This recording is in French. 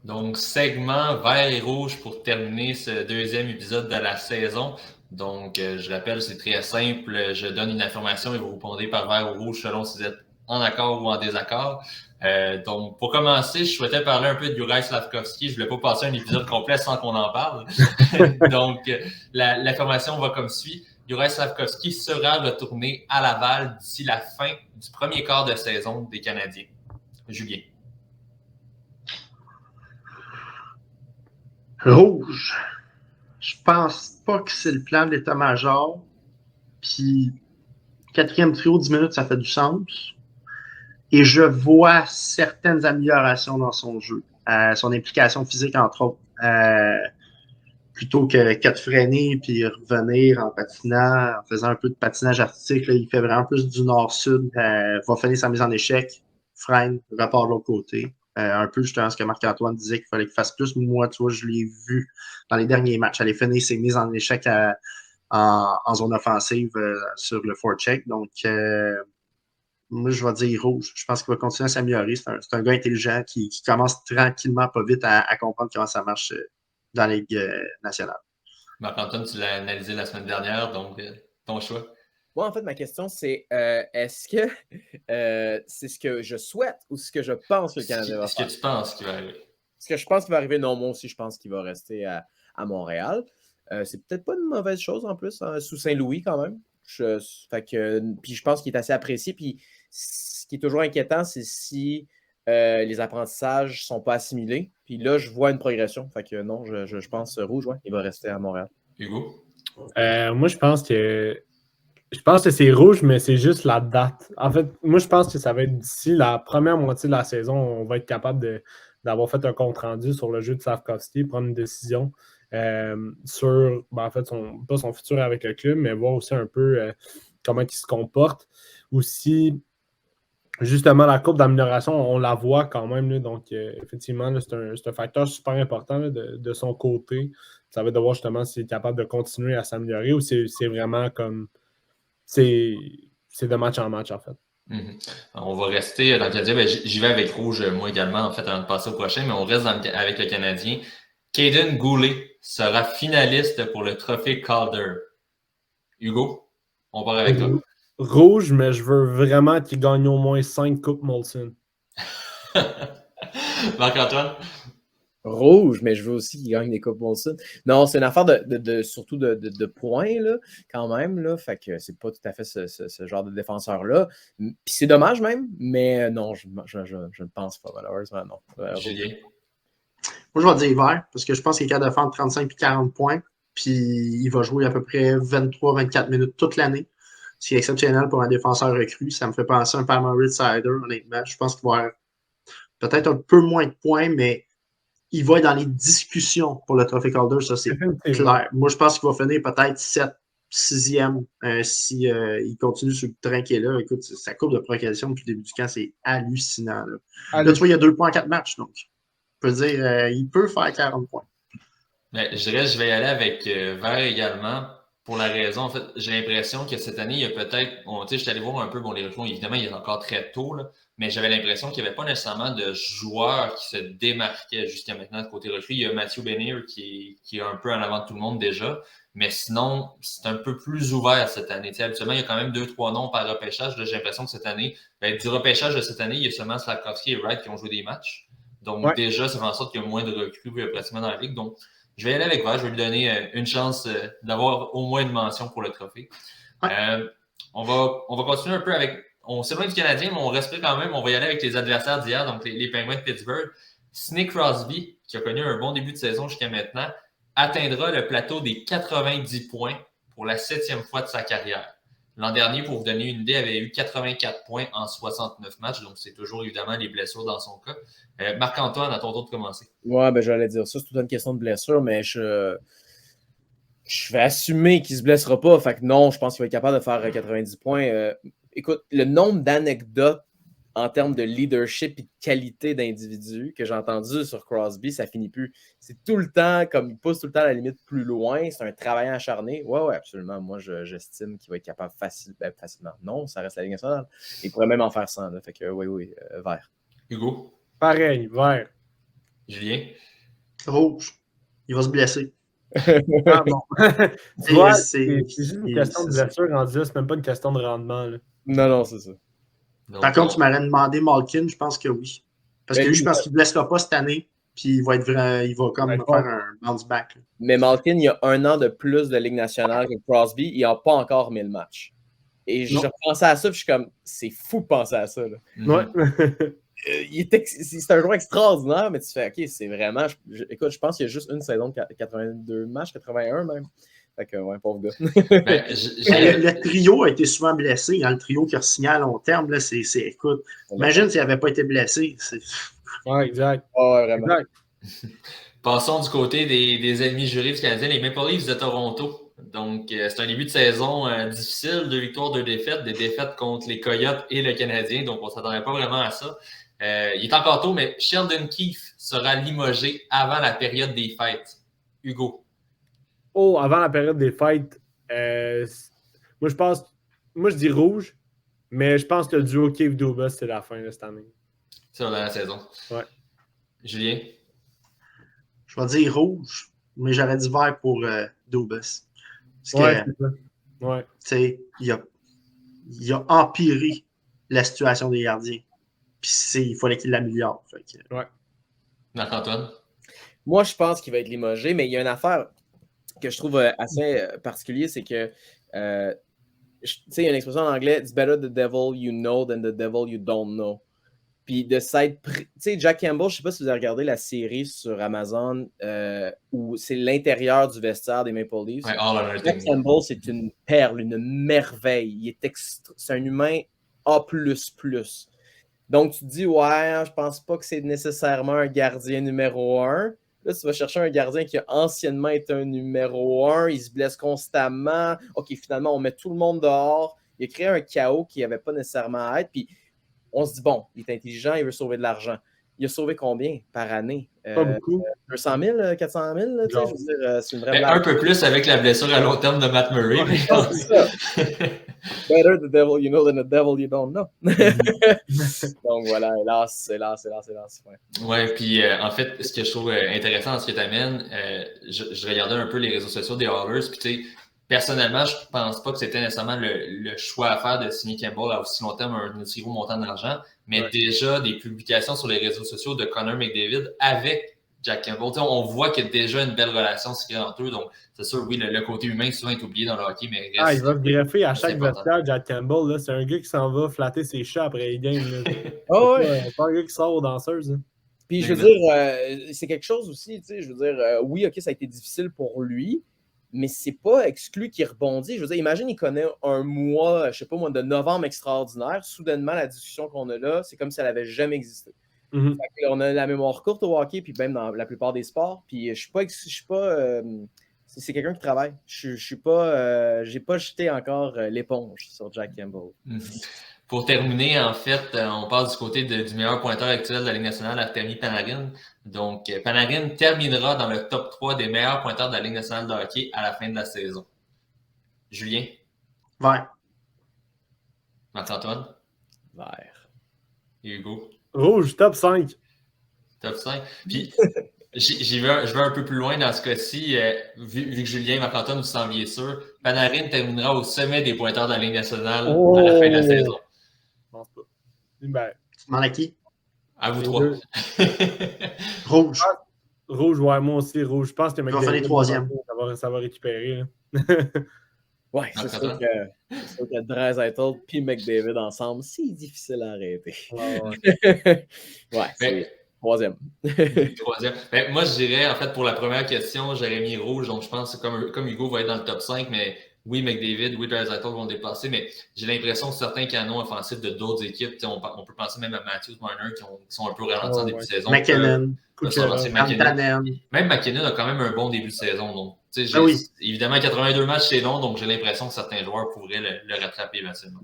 Donc, segment vert et rouge pour terminer ce deuxième épisode de la saison. Donc, je rappelle, c'est très simple. Je donne une affirmation et vous répondez par vert ou rouge selon si vous êtes en accord ou en désaccord. Donc, pour commencer, je souhaitais parler un peu de Juraj Slafkovský. Je voulais pas passer un épisode complet sans qu'on en parle. Donc, l'affirmation va comme suit. Juraj Slafkovský sera retourné à Laval d'ici la fin du premier quart de saison des Canadiens. Julien. Rouge. Je pense pas que c'est le plan de l'état-major. Puis, 4e trio, 10 minutes, ça fait du sens. Et je vois certaines améliorations dans son jeu. Son implication physique, entre autres. Plutôt que de freiner puis revenir en patinant, en faisant un peu de patinage artistique, là, il fait vraiment plus du nord-sud. Va finir sa mise en échec, freine, repart de l'autre côté. Un peu justement ce que Marc-Antoine disait qu'il fallait qu'il fasse plus. Moi, tu vois, je l'ai vu dans les derniers matchs. Aller finir ses mises en échec en zone offensive sur le forecheck. Donc, moi, je vais dire rouge. Je pense qu'il va continuer à s'améliorer. C'est un gars intelligent qui commence tranquillement, pas vite, à comprendre comment ça marche dans la Ligue nationale. Marc-Antoine, tu l'as analysé la semaine dernière, donc ton choix. Moi, en fait, ma question, c'est est-ce que c'est ce que je souhaite ou ce que je pense que le Canadien va faire? Est-ce que tu penses qu'il va arriver? Ce que je pense qu'il va arriver, non, moi aussi, je pense qu'il va rester à Montréal. C'est peut-être pas une mauvaise chose en plus, hein, sous Saint-Louis quand même. Puis je pense qu'il est assez apprécié. Puis ce qui est toujours inquiétant, c'est si les apprentissages ne sont pas assimilés. Puis là, je vois une progression. Fait que non, je pense rouge, ouais, il va rester à Montréal. Hugo? Moi, je pense que c'est rouge, mais c'est juste la date. En fait, moi, je pense que ça va être d'ici la première moitié de la saison, on va être capable d'avoir fait un compte-rendu sur le jeu de Slafkovský, prendre une décision sur, en fait, pas son futur avec le club, mais voir aussi un peu comment il se comporte. Aussi, justement, la courbe d'amélioration, on la voit quand même. Là, donc, effectivement, là, c'est un facteur super important là, de son côté. Ça va devoir justement s'il est capable de continuer à s'améliorer ou c'est vraiment comme... C'est de match en match, en fait. Mm-hmm. On va rester dans le Canadien. Ben, j'y vais avec rouge, moi également, en fait, avant de passer au prochain, mais on reste avec le Canadien. Caden Goulet sera finaliste pour le trophée Calder. Hugo, on part avec toi. Rouge, mais je veux vraiment qu'il gagne au moins 5 Coupes Molson. Marc-Antoine? Rouge, mais je veux aussi qu'il gagne des Coupes Molson. Non, c'est une affaire surtout de points, là, quand même. Là, fait que c'est pas tout à fait ce genre de défenseur-là. Puis c'est dommage même, mais non, je ne pense pas, malheureusement, non. Julien? Moi, je vais dire vert, parce que je pense qu'il est capable de faire 35 et 40 points. Puis il va jouer à peu près 23-24 minutes toute l'année. C'est exceptionnel pour un défenseur recru. Ça me fait penser un peu à Moritz Seider, honnêtement. Je pense qu'il va avoir peut-être un peu moins de points, mais il va être dans les discussions pour le Trophée Calder, ça c'est clair. Moi, je pense qu'il va finir peut-être 6e si il continue sur le train qui est là. Écoute, sa courbe de progression depuis le début du camp, c'est hallucinant. Là, tu vois, il y a 2 points en 4 matchs, donc je peux dire, il peut faire 40 points. Ben, je vais y aller avec vert également. Pour la raison, en fait, j'ai l'impression que cette année, il y a peut-être, je suis allé voir un peu, les recrues, évidemment, il est encore très tôt, là, mais j'avais l'impression qu'il n'y avait pas nécessairement de joueurs qui se démarquaient jusqu'à maintenant de côté recrue. Il y a Matthew Benier qui est un peu en avant de tout le monde déjà, mais sinon, c'est un peu plus ouvert cette année. T'sais, habituellement, il y a quand même 2-3 noms par repêchage. Là, j'ai l'impression que cette année, du repêchage de cette année, il y a seulement Slafkovský et Wright qui ont joué des matchs. Donc déjà, ça fait en sorte qu'il y a moins de recrues pratiquement dans la ligue. Donc, je vais y aller avec vert. Je vais lui donner une chance d'avoir au moins une mention pour le trophée. Ouais. On va continuer un peu avec... On s'éloigne du Canadien, mais on respecte quand même. On va y aller avec les adversaires d'hier, donc les Penguins de Pittsburgh. Sidney Crosby, qui a connu un bon début de saison jusqu'à maintenant, atteindra le plateau des 90 points pour la 7e fois de sa carrière. L'an dernier, pour vous donner une idée, avait eu 84 points en 69 matchs, donc c'est toujours évidemment les blessures dans son cas. Marc-Antoine, à ton tour de commencer. Ouais, ben j'allais dire ça, c'est toute une question de blessure, mais je vais assumer qu'il ne se blessera pas. Fait que non, je pense qu'il va être capable de faire 90 points. Écoute, le nombre d'anecdotes en termes de leadership et de qualité d'individu que j'ai entendu sur Crosby, ça finit plus. C'est tout le temps, comme il pousse tout le temps à la limite plus loin. C'est un travail acharné. Ouais, absolument. Moi, j'estime qu'il va être capable facilement. Non, ça reste la Ligue nationale. Il pourrait même en faire 100. Là. Fait que oui, vert. Hugo? Pareil, vert. Julien? Rouge. Il va se blesser. Ah bon. Tu Et vois, c'est c'est juste une question de c'est ça. blessure rendu là, c'est même pas une question de rendement. Là. Non, c'est ça. Donc, Par contre, tu m'aurais demandé Malkin, je pense que oui. Parce que Mais lui, je pense qu'il ne blessera pas cette année. Puis il va être vrai, il va comme Ouais, faire un bounce back. Là. Mais Malkin, il y a 1 an de plus de Ligue nationale que Crosby. Il n'a pas encore mis le match. Et je Non. pensais à ça, puis je suis comme, c'est fou de penser à ça. Là. Ouais. C'est un joueur extraordinaire, mais tu fais, OK, c'est vraiment. Écoute, je pense qu'il y a juste une saison de 82 matchs, 81 même. Fait que, ouais, pauvre gars. Ben, Le trio a été souvent blessé. Hein, le trio qui a signé à long terme, là, écoute, imagine s'il n'avait pas été blessé. Ouais, exact. Oh, ouais, vraiment. Exact. Passons du côté des ennemis jurés du Canadien, les Maple Leafs de Toronto. Donc, c'est un début de saison difficile, 2 victoires, 2 défaites, des défaites contre les Coyotes et le Canadien, donc on ne s'attendait pas vraiment à ça. Il est encore tôt, mais Sheldon Keefe sera limogé avant la période des fêtes. Hugo. Oh, avant la période des fêtes, moi je dis rouge, mais je pense que le duo Keefe Dubas, c'est la fin de cette année. C'est dans la saison. Ouais. Julien. Je vais dire rouge, mais j'aurais dit vert pour Dubas. Parce Ouais, que, c'est ça. Ouais. tu sais, il a empiré la situation des gardiens. Puis il fallait qu'il l'améliore. Ouais. Marc-Antoine. Moi, je pense qu'il va être limogé, mais il y a une affaire que je trouve assez particulière, c'est que, tu sais, il y a une expression en anglais, it's better the devil you know than the devil you don't know. Puis de s'être tu sais, Jack Campbell, je ne sais pas si vous avez regardé la série sur Amazon où c'est l'intérieur du vestiaire des Maple Leafs. Ouais, all or Jack Campbell, c'est une perle, une merveille. C'est un humain A++. Donc, tu te dis, ouais, je pense pas que c'est nécessairement un gardien numéro 1. Là, tu vas chercher un gardien qui a anciennement été un numéro 1. Il se blesse constamment. OK, finalement, on met tout le monde dehors. Il a créé un chaos qui n'avait pas nécessairement à être. Puis, on se dit, bon, il est intelligent, il veut sauver de l'argent. Il a sauvé combien par année? Pas beaucoup. 200 000, 400 000? Je veux dire, c'est une vraie blague. Un peu plus avec la blessure à long terme de Matt Murray. Ouais, c'est ça. Better the devil you know than the devil you don't know. Donc voilà, hélas. Ouais, puis en fait, ce que je trouve intéressant dans ce que tu amènes, je regardais un peu les réseaux sociaux des Oilers, puis tu sais, personnellement, je pense pas que c'était nécessairement le choix à faire de signer Campbell à aussi long terme un aussi gros montant d'argent, mais déjà des publications sur les réseaux sociaux de Connor McDavid avec Jack Campbell. T'sais, on voit qu'il y a déjà une belle relation se crée entre eux, donc c'est sûr, oui, le côté humain souvent est oublié dans le hockey, mais reste, il va se greffer à chaque vestiaire, Jack Campbell. Là, c'est un gars qui s'en va flatter ses chats après les games. Oh, c'est pas un gars qui sort aux danseuses. Hein. Puis je veux dire, c'est quelque chose aussi, tu sais, je veux dire, oui, OK, ça a été difficile pour lui, mais c'est pas exclu qu'il rebondit. Je veux dire, imagine, il connaît un mois, je sais pas moi, de novembre extraordinaire. Soudainement, la discussion qu'on a là, c'est comme si elle avait jamais existé. Mm-hmm. On a la mémoire courte au hockey, puis même dans la plupart des sports. Puis je suis pas c'est quelqu'un qui travaille. Je suis pas, j'ai pas jeté encore l'éponge sur Jack Campbell. Pour terminer, en fait, on parle du côté du meilleur pointeur actuel de la Ligue nationale, Artemi Panarin. Donc, Panarin terminera dans le top 3 des meilleurs pointeurs de la Ligue nationale de hockey à la fin de la saison. Julien? Vert. Marc-Antoine? Vert. Et Hugo? Rouge, top 5. Top 5. Puis, je vais un peu plus loin dans ce cas-ci. Vu que Julien et Marc-Antoine, vous sembliez sûr, Panarin terminera au sommet des pointeurs de la Ligue nationale à la fin de la saison. Je pense pas. Ben, tu demandes à qui? À vous trois. Rouge. Rouge, ouais, moi aussi, rouge. Je pense que McDavid va finir troisième. Ça va récupérer. Ouais, c'est sûr que Draisaitl et McDavid ensemble, c'est difficile à arrêter. Ouais, c'est troisième. Troisième. Ben, moi, je dirais, en fait, pour la première question, j'aurais mis rouge. Donc, je pense que comme Hugo va être dans le top 5, mais oui, McDavid, oui, Draisaitl vont dépasser, mais j'ai l'impression que certains canons offensifs de d'autres équipes, on peut penser même à Matthews, Marner, qui sont un peu ralentis en début de saison. McKinnon. Même McKinnon a quand même un bon début de saison. Donc, évidemment, 82 matchs, c'est long, donc j'ai l'impression que certains joueurs pourraient le rattraper facilement.